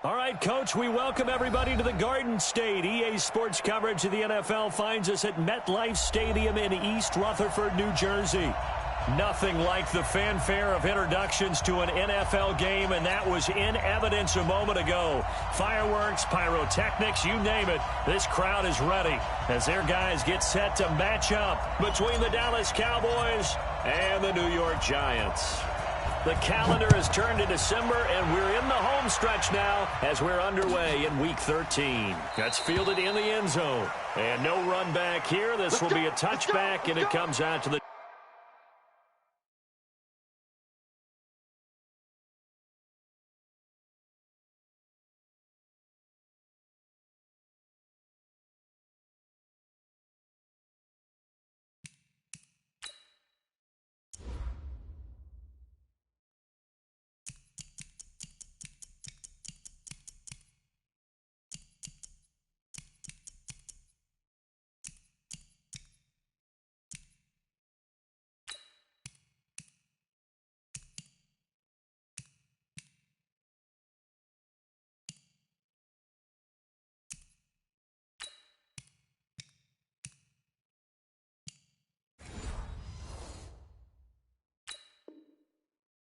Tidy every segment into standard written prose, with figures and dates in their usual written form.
All right, Coach, we welcome everybody to the Garden State. EA Sports coverage of the NFL finds us at MetLife Stadium in East Rutherford, New Jersey. Nothing like the fanfare of introductions to an NFL game, and that was in evidence a moment ago. Fireworks, pyrotechnics, you name it. This crowd is ready as their guys get set to match up between the Dallas Cowboys and the New York Giants. The calendar has turned to December, and we're in the home stretch now as we're underway in Week 13. That's fielded in the end zone. And no run back here. This will be a touchback, and it comes out to the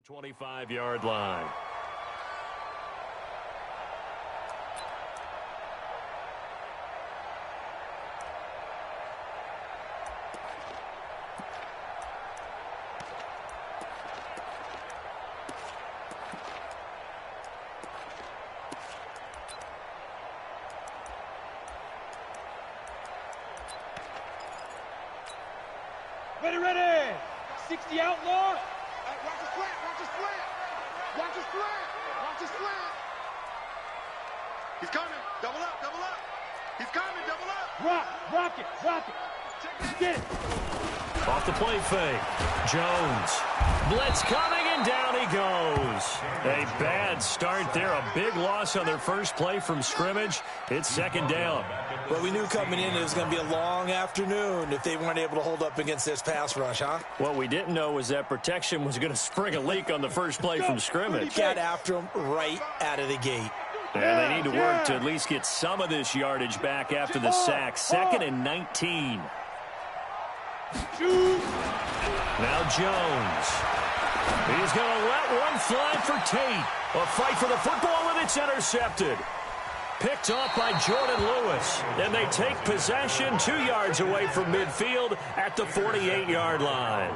25-yard line. Ready. 60 outlaw. Watch the slant. He's coming. Double up. He's coming. Double up. Rock it. Get it. Off the play fake. Jones. Blitz coming, and down he goes. A bad start there. A big loss on their first play from scrimmage. It's second down. Well, we knew coming in it was going to be a long afternoon if they weren't able to hold up against this pass rush, huh? What we didn't know was that protection was going to spring a leak on the first play from scrimmage. Got after him right out of the gate. And they need to work to at least get some of this yardage back after the sack. 2nd and 19. Now Jones. He's going to let one fly for Tate. A fight for the football, and it's intercepted. Picked off by Jordan Lewis. And they take possession 2 yards away from midfield at the 48-yard line.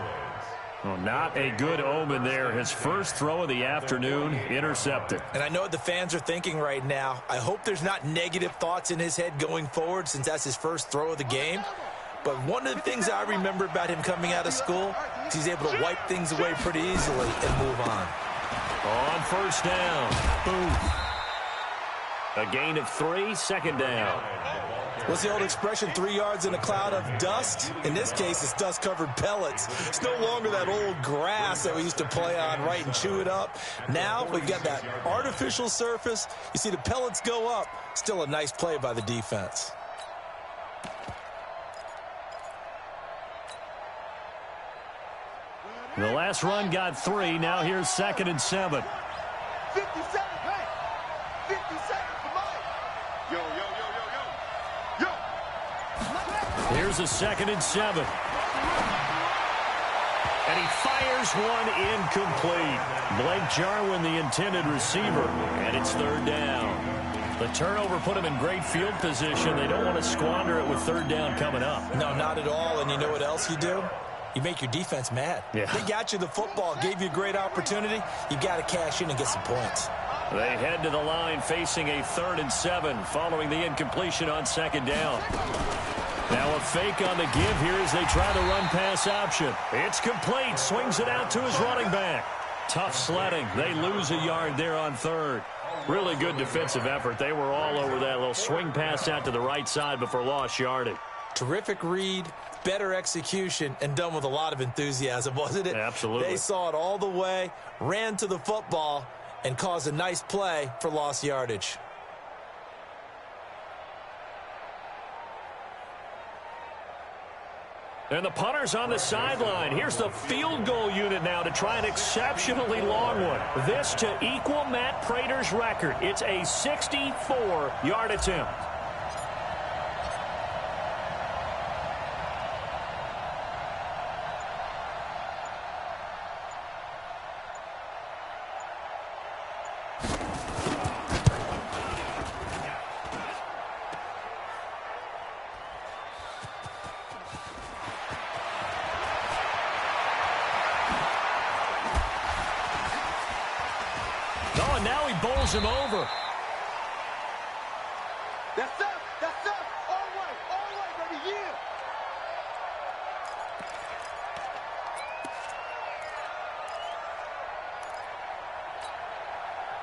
Well, not a good omen there. His first throw of the afternoon, intercepted. And I know what the fans are thinking right now. I hope there's not negative thoughts in his head going forward since that's his first throw of the game. But one of the things I remember about him coming out of school is he's able to wipe things away pretty easily and move on. On first down. Boom. A gain of 3, second down. What's the old expression, 3 yards in a cloud of dust? In this case, it's dust-covered pellets. It's no longer that old grass that we used to play on, right, and chew it up. Now we've got that artificial surface. You see the pellets go up. Still a nice play by the defense. The last run got 3. Now here's 2nd and 7. 50 seconds. Hey, 50 seconds for Mike. Yo. Here's a 2nd and 7. And he fires one incomplete. Blake Jarwin, the intended receiver, and it's 3rd down. The turnover put him in great field position. They don't want to squander it with 3rd down coming up. No, not at all. And you know what else you do? You make your defense mad. Yeah. They got you the football, gave you a great opportunity. You got to cash in and get some points. They head to the line facing a 3rd and 7 following the incompletion on 2nd down. Now a fake on the give here as they try the run-pass option. It's complete. Swings it out to his running back. Tough sledding. They lose a yard there on 3rd. Really good defensive effort. They were all over that little swing pass out to the right side before lost yardage. Terrific read, better execution, and done with a lot of enthusiasm, wasn't it? Absolutely. They saw it all the way, ran to the football, and caused a nice play for lost yardage. And the punter's on the sideline. Here's the field goal unit now to try an exceptionally long one. This to equal Matt Prater's record. It's a 64-yard attempt. Oh, and now he bowls him over. That's up. That's up. All right, baby.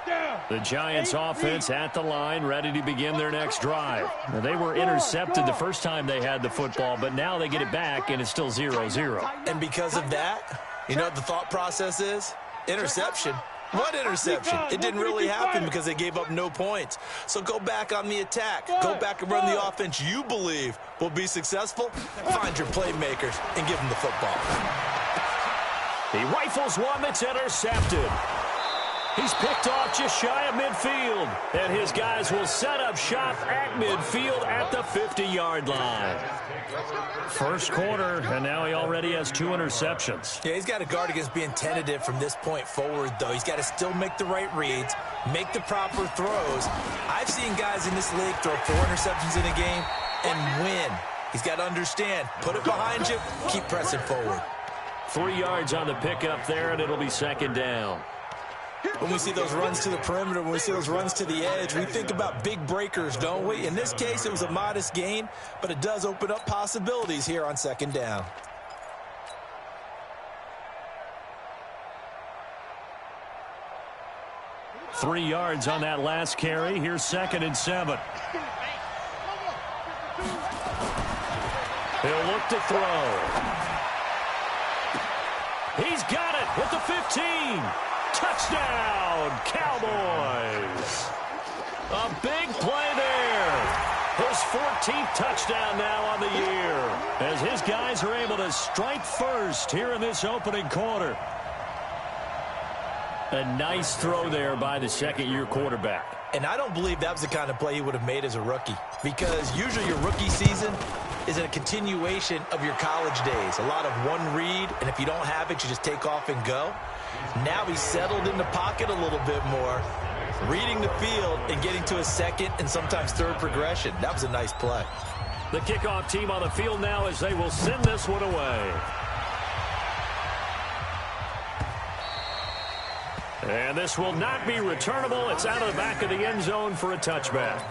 Yeah. The Giants offense at the line, ready to begin their next drive. Now, they were intercepted the first time they had the football, but now they get it back, and it's still 0-0. And because of that, you know what the thought process is? Interception. What interception? It didn't really happen because they gave up no points. So go back on the attack. Go back and run the offense you believe will be successful. Find your playmakers and give them the football. He rifles one that's intercepted. He's picked off just shy of midfield. And his guys will set up shop at midfield at the 50-yard line. First quarter, and now he already has 2 interceptions. Yeah, he's got to guard against being tentative from this point forward, though. He's got to still make the right reads, make the proper throws. I've seen guys in this league throw 4 interceptions in a game and win. He's got to understand, put it behind you, keep pressing forward. 3 yards on the pickup there, and it'll be second down. When we see those runs to the perimeter, when we see those runs to the edge, we think about big breakers, don't we? In this case, it was a modest gain, but it does open up possibilities here on second down. Three yards on that last carry. Here's 2nd and 7. He'll look to throw. He's got it with the 15. Touchdown, Cowboys. A big play there. His 14th touchdown now on the year as his guys are able to strike first here in this opening quarter. A nice throw there by the second-year quarterback. And I don't believe that was the kind of play he would have made as a rookie, because usually your rookie season is a continuation of your college days. A lot of one read, and if you don't have it, you just take off and go. Now he's settled in the pocket a little bit more, reading the field and getting to a second and sometimes third progression. That was a nice play. The kickoff team on the field now as they will send this one away. And this will not be returnable. It's out of the back of the end zone for a touchback.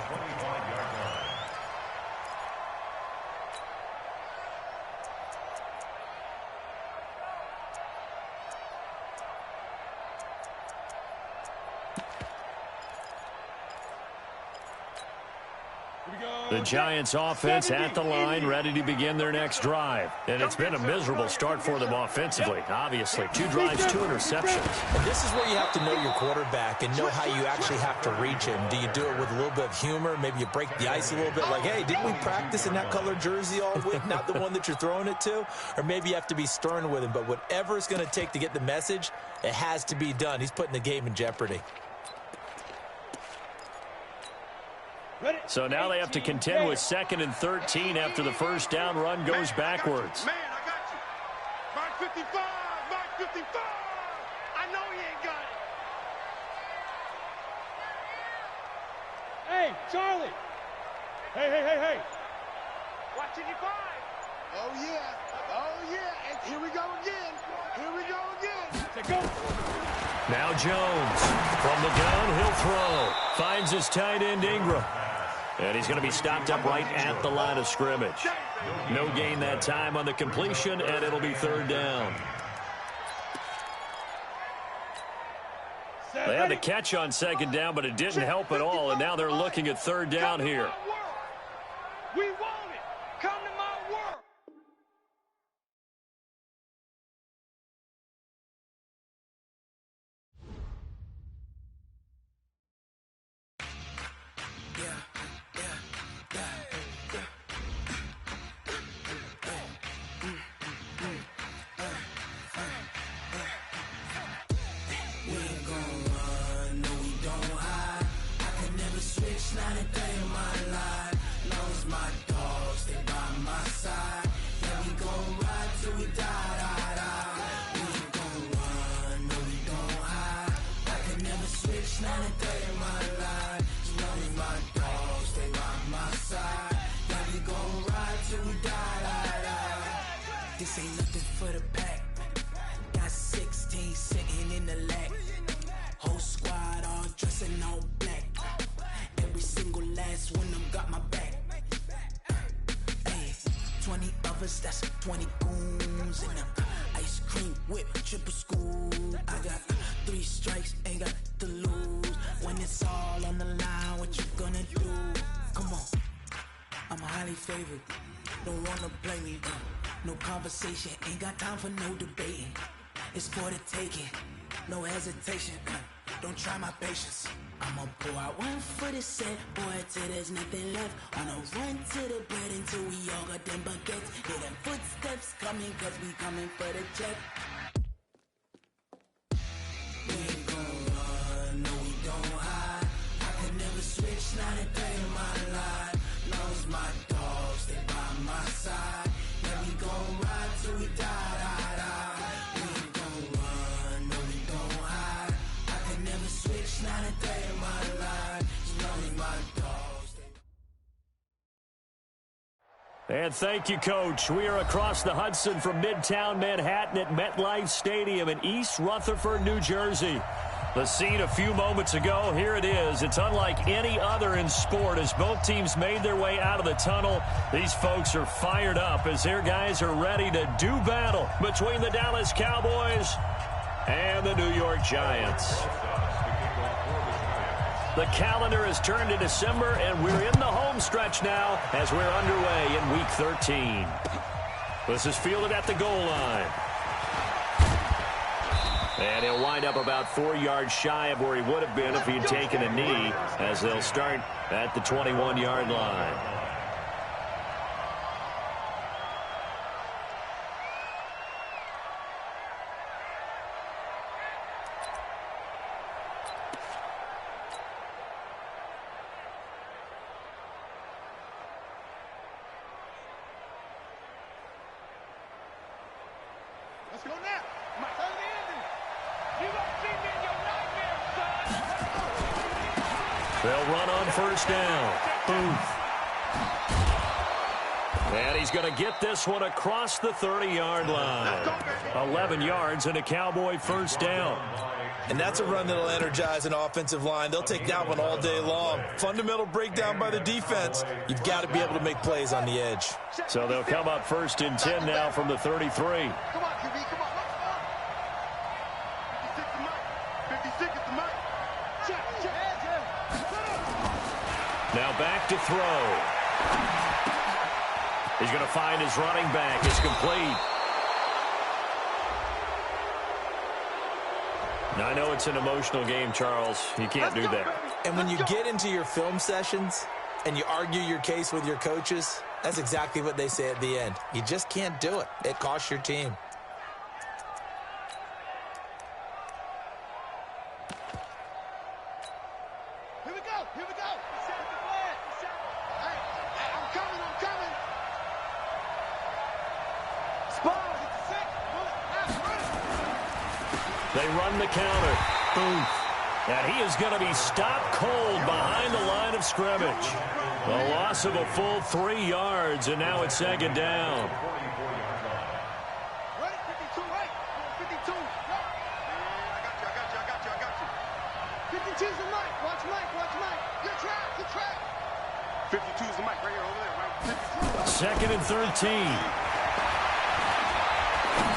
The Giants offense at the line, ready to begin their next drive. And it's been a miserable start for them offensively, obviously. 2 drives, 2 interceptions. And this is where you have to know your quarterback and know how you actually have to reach him. Do you do it with a little bit of humor? Maybe you break the ice a little bit, like, hey, didn't we practice in that color jersey all week, not the one that you're throwing it to? Or maybe you have to be stern with him. But whatever it's going to take to get the message, it has to be done. He's putting the game in jeopardy. So now they have to contend with 2nd and 13 after the first down run goes backwards. Man, I got you. Mark 55, Mark 55. I know he ain't got it. Hey, Charlie. Hey. Watching you five. Oh, yeah. And here we go again. Say go. Now Jones. From the gun, he'll throw. Finds his tight end, Ingram. And he's going to be stopped up right at the line of scrimmage. No gain that time on the completion, and it'll be 3rd down. They had the catch on 2nd down, but it didn't help at all, and now they're looking at 3rd down here. We want it. Come to my world. This ain't nothing for the pack. Got 16 sitting in the lag. Whole squad all dressing all black. Every single last one of them got my back. Hey, 20 of us, that's 20 goons in them. Ice cream whip, triple scoop. I got 3 strikes, ain't got to lose. When it's all on the line, what you gonna do? Come on, I'm highly favored. Don't wanna play me, no conversation. Ain't got time for no debating. It's for the taking, no hesitation. Don't try my patience. I'ma pour out one for the set, boy, till there's nothing left. On a run to the bread until we all got them baguettes. Hear them footsteps coming, cause we coming for the check. We ain't gon' run, no we don't hide. I can never switch, not a day in my life. Long as my dogs stay by my side. Yeah, we gon' ride till we die, die, die. We ain't gon' run, no we don't hide. I can never switch, not a day in my life. As long as my dogs stay. And thank you, Coach. We are across the Hudson from Midtown Manhattan at MetLife Stadium in East Rutherford, New Jersey. The scene a few moments ago, here it is. It's unlike any other in sport as both teams made their way out of the tunnel. These folks are fired up as their guys are ready to do battle between the Dallas Cowboys and the New York Giants. The calendar has turned to December, and we're in the home stretch now as we're underway in Week 13. This is fielded at the goal line. And he'll wind up about 4 yards shy of where he would have been if he'd taken a knee, as they'll start at the 21-yard line. Let's go now. They'll run on first down. Booth. And he's going to get this one across the 30-yard line. 11 yards and a Cowboy first down. And that's a run that'll energize an offensive line. They'll take that one all day long. Fundamental breakdown by the defense. You've got to be able to make plays on the edge. So they'll come up first and 10 now from the 33. Come on, QB, come on. 56 is Mike. 56 is the Mike. Check. Now back to throw. He's going to find his running back. It's complete. Now, I know it's an emotional game, Charles. You can't do that. And when you get into your film sessions and you argue your case with your coaches, that's exactly what they say at the end. You just can't do it. It costs your team. Here we go. Set the flag. Hey, I'm coming. Spars, it's a six. They run the counter. Booth. And he is going to be stopped cold behind the line of scrimmage. A loss of a full 3 yards, and now it's second down. Ready? 52, right? 52. I got you. 52 is the mic. Watch Mike. Good track. 52 is the mic right here, over there, right? 52. Second and 13.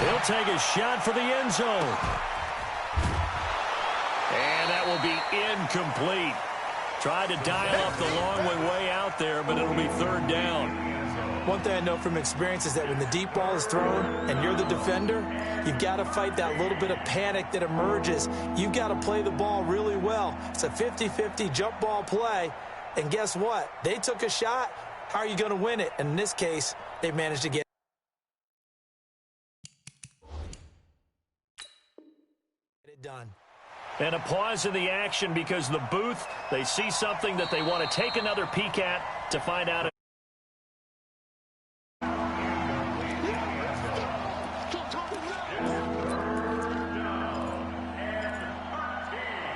He'll take a shot for the end zone. And that will be incomplete. Tried to dial up the long way out there, but it'll be third down. One thing I know from experience is that when the deep ball is thrown and you're the defender, you've got to fight that little bit of panic that emerges. You've got to play the ball really well. It's a 50-50 jump ball play. And guess what? They took a shot. How are you going to win it? And in this case, they managed to get it done. And a pause in the action because the booth, they see something that they want to take another peek at to find out.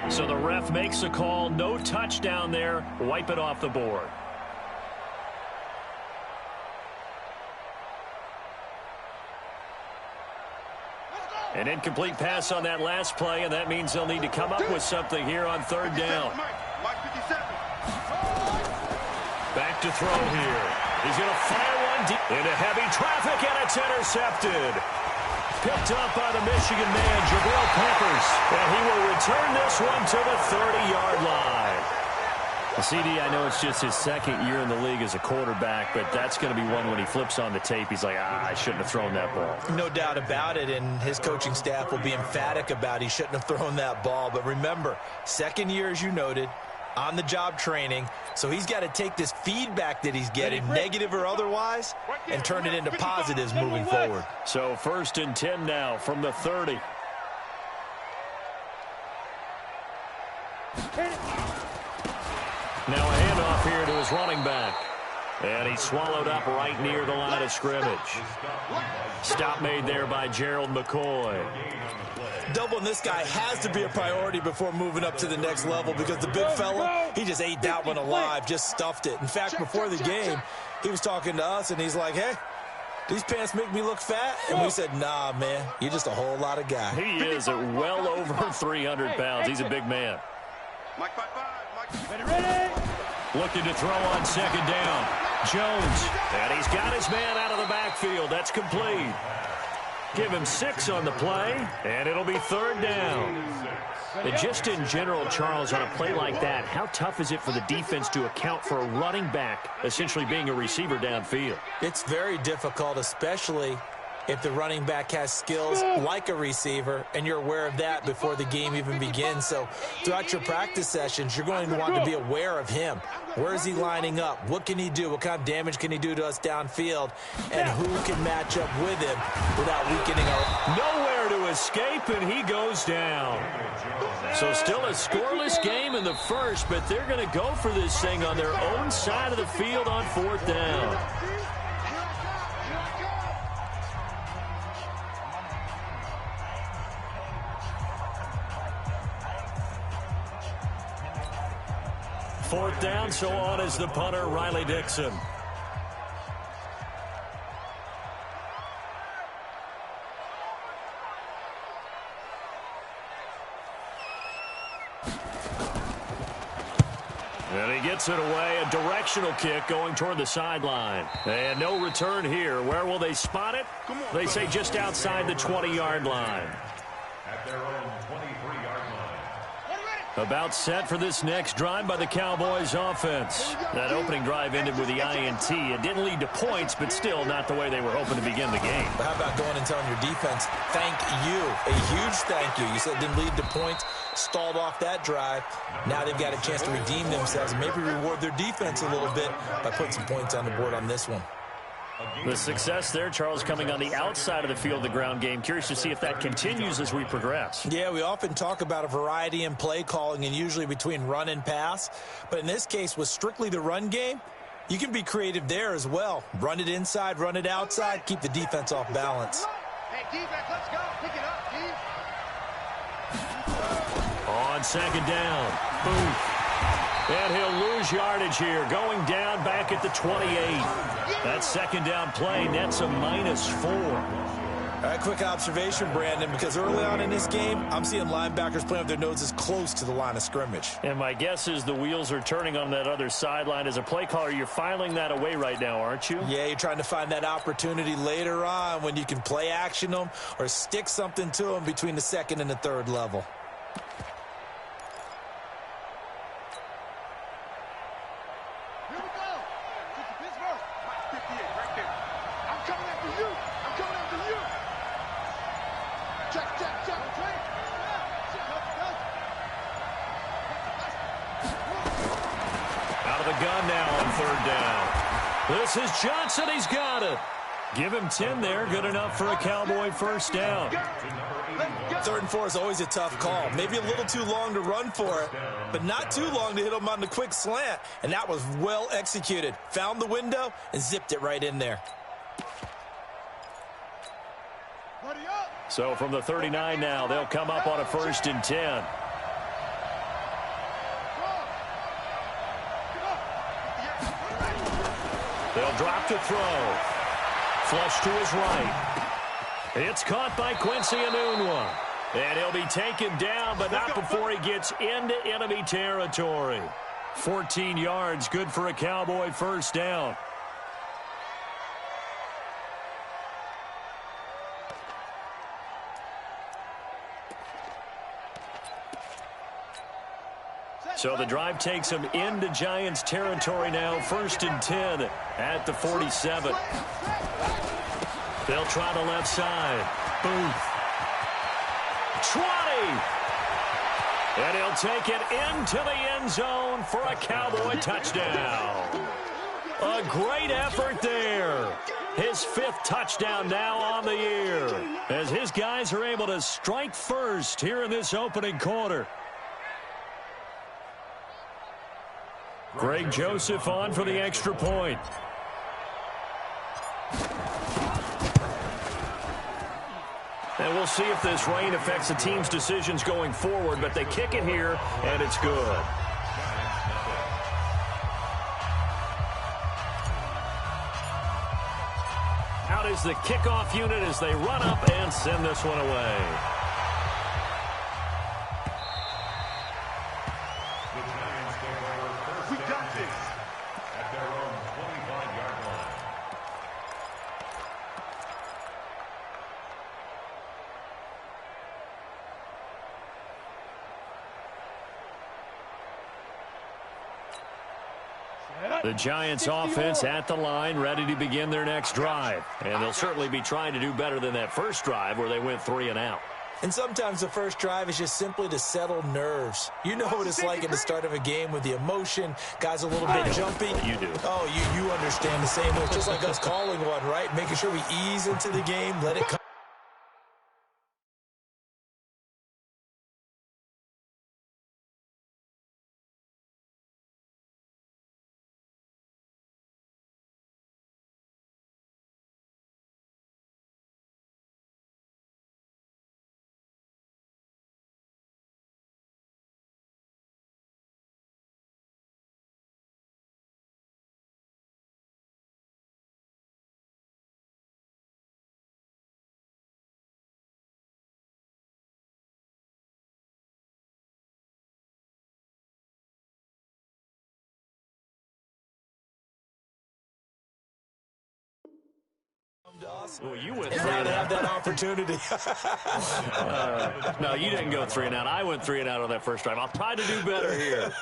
So the ref makes a call, no touchdown there, wipe it off the board. An incomplete pass on that last play, and that means they'll need to come up with something here on third down. Back to throw here. He's going to fire one deep into heavy traffic, and it's intercepted. Picked up by the Michigan man, Jabril Peppers. And he will return this one to the 30-yard line. Well, CD, I know it's just his second year in the league as a quarterback, but that's going to be one when he flips on the tape. He's like, I shouldn't have thrown that ball. No doubt about it, and his coaching staff will be emphatic about he shouldn't have thrown that ball. But remember, second year, as you noted, on-the-job training, so he's got to take this feedback that he's getting, negative or otherwise, and turn it into positives moving forward. So 1st and 10 now from the 30. Now a handoff here to his running back. And he's swallowed up right near the line of scrimmage. Stop made there by Gerald McCoy. Doubling this guy has to be a priority before moving up to the next level because the big fella, he just ate that one alive, just stuffed it. In fact, before the game, he was talking to us, and he's like, hey, these pants make me look fat? And we said, nah, man, you're just a whole lot of guy. He is at well over 300 pounds. He's a big man. Looking to throw on second down. Jones, and he's got his man out of the backfield. That's complete. Give him 6 on the play, and it'll be third down. And just in general, Charles, on a play like that, how tough is it for the defense to account for a running back essentially being a receiver downfield? It's very difficult, especially if the running back has skills like a receiver, and you're aware of that before the game even begins. So throughout your practice sessions, you're going to want to be aware of him. Where is he lining up? What can he do? What kind of damage can he do to us downfield? And who can match up with him without weakening our... Nowhere to escape, and he goes down. So still a scoreless game in the first, but they're going to go for this thing on their own side of the field on fourth down. Fourth down, so on is the punter, Riley Dixon. And he gets it away, a directional kick going toward the sideline. And no return here. Where will they spot it? They say just outside the 20-yard line. At their own 23-yard line. About set for this next drive by the Cowboys offense. That opening drive ended with the INT. It didn't lead to points, but still not the way they were hoping to begin the game. But how about going and telling your defense, thank you, a huge thank you. You said it didn't lead to points, stalled off that drive. Now they've got a chance to redeem themselves and maybe reward their defense a little bit by putting some points on the board on this one. The success there, Charles, coming on the outside of the field, the ground game. Curious to see if that continues as we progress. Yeah, we often talk about a variety in play calling and usually between run and pass. But in this case, with strictly the run game, you can be creative there as well. Run it inside, run it outside, keep the defense off balance. Hey, defense, let's go. Pick it up, Steve. On second down, Booth. And he'll lose yardage here, going down back at the 28. That second down play nets a -4. All right, quick observation, Brandon, because early on in this game, I'm seeing linebackers playing with their noses close to the line of scrimmage. And my guess is the wheels are turning on that other sideline. As a play caller, you're filing that away right now, aren't you? Yeah, you're trying to find that opportunity later on when you can play action them or stick something to them between the second and the third level. This is Johnson. He's got it. Give him 10 there. Good enough for a Cowboy first down. 3rd and 4 is always a tough call. Maybe a little too long to run for it, but not too long to hit him on the quick slant. And that was well executed. Found the window and zipped it right in there. So from the 39 now, they'll come up on a 1st and 10. They'll drop to throw. Flush to his right. It's caught by Quincy Enunwa. And he'll be taken down, but not before he gets into enemy territory. 14 yards, good for a Cowboy first down. So the drive takes him into Giants territory now. 1st and 10 at the 47. They'll try the left side. Booth. Trotty. And he'll take it into the end zone for a Cowboy touchdown. A great effort there. His 5th touchdown now on the year, as his guys are able to strike first here in this opening quarter. Greg Joseph on for the extra point. And we'll see if this rain affects the team's decisions going forward, but they kick it here, and it's good. Out is the kickoff unit as they run up and send this one away. We got this. At their own 25-yard line. The Giants offense at the line, ready to begin their next drive. And they'll certainly be trying to do better than that first drive where they went 3 and out. And sometimes the first drive is just simply to settle nerves. You know what it's like at the start of a game with the emotion. Guys a little bit jumpy. You do. Oh, you understand the same way. It's just like us calling one, right? Making sure we ease into the game, let it come. Well, you went And 3 now and to have out. that opportunity. No, you didn't go 3 and out. I went 3 and out on that first drive. I'll try to do better here.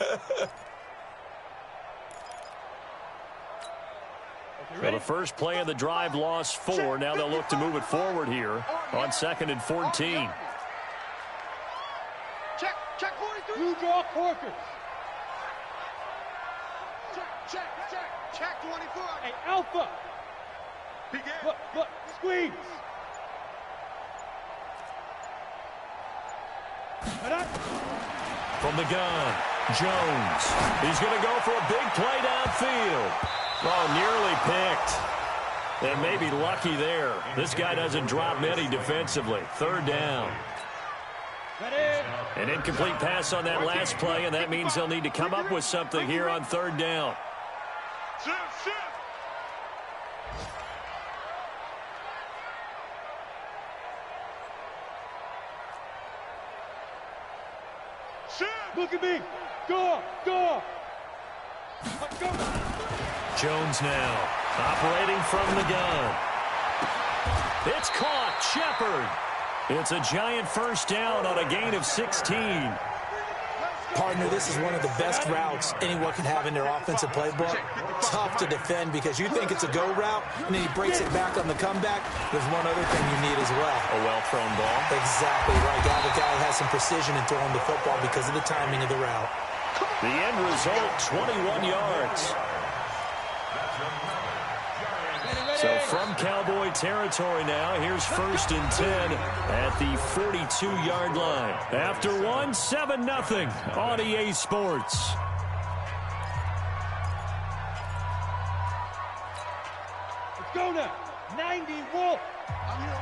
So the first play of the drive lost 4. Now they'll look to move it forward here on 2nd and 14. Check 43. Blue draw Corkers. Check 24. Hey, Alpha. Look, squeeze. From the gun, Jones. He's going to go for a big play downfield. Oh, nearly picked. And maybe lucky there. This guy doesn't drop many defensively. 3rd down. An incomplete pass on that last play, and that means they'll need to come up with something here on 3rd down. Look at me. Go. Jones now operating from the gun. It's caught. Shepard. It's a giant first down on a gain of 16. Partner, this is one of the best routes anyone can have in their offensive playbook. Tough to defend because you think it's a go route, and then he breaks it back on the comeback. There's one other thing you need as well. A well-thrown ball. Exactly right. The guy has some precision in throwing the football because of the timing of the route. The end result, 21 yards. So from Cowboy territory now, here's 1st and 10 at the 42-yard line. After 1, 7-0 on EA Sports. Let's go now. 90 Wolf.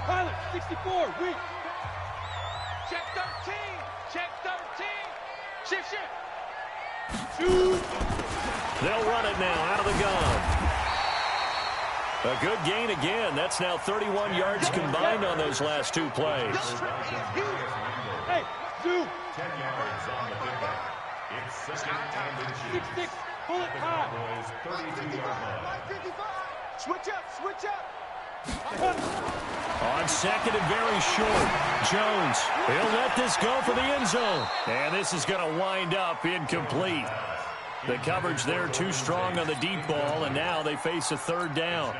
Pilot 64. Weak. Check 13. Check 13. Shift. Shoot. They'll run it now out of the gun. A good gain again. That's now 31 yards combined on those last two plays. Hey, Zoo. 10 yards on the pickup. It's second and inches. 6-6. Pull it high. Boys, 32-yard line. 55. Switch up, switch up. On second and very short, Jones. He'll let this go for the end zone. And this is going to wind up incomplete. The coverage there too strong on the deep ball, and now they face a third down.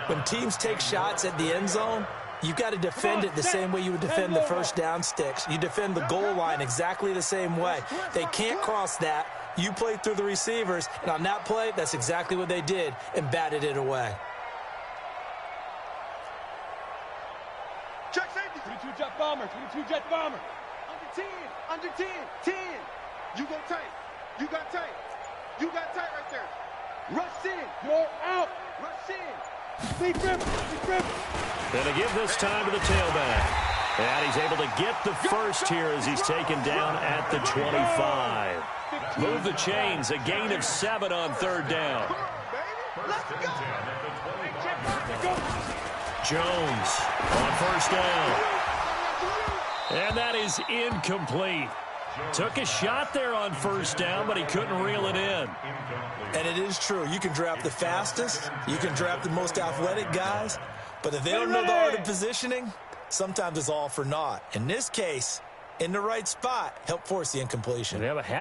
When teams take shots at the end zone, you've got to defend it the same way you would defend the first down sticks. You defend the goal line exactly the same way. They can't cross that. You play through the receivers, and on that play, that's exactly what they did and batted it away. Check safety. 22 jet bomber. 22 jet bomber. Under 10. 10. You go tight. You got tight. You got tight right there. Rush in. You're out. Rush in. Sleep rip. Sleep rip. Going to give this time to the tailback. And he's able to get the first here as he's taken down at the 25. Move the chains. A gain of 7 on third down. Come on, baby. Let's go. Jones on first down. And that is incomplete. Took a shot there on first down, but he couldn't reel it in. And it is true. You can draft the fastest. You can draft the most athletic guys. But if they don't know the art of positioning, sometimes it's all for naught. In this case, in the right spot, help force the incompletion. They have a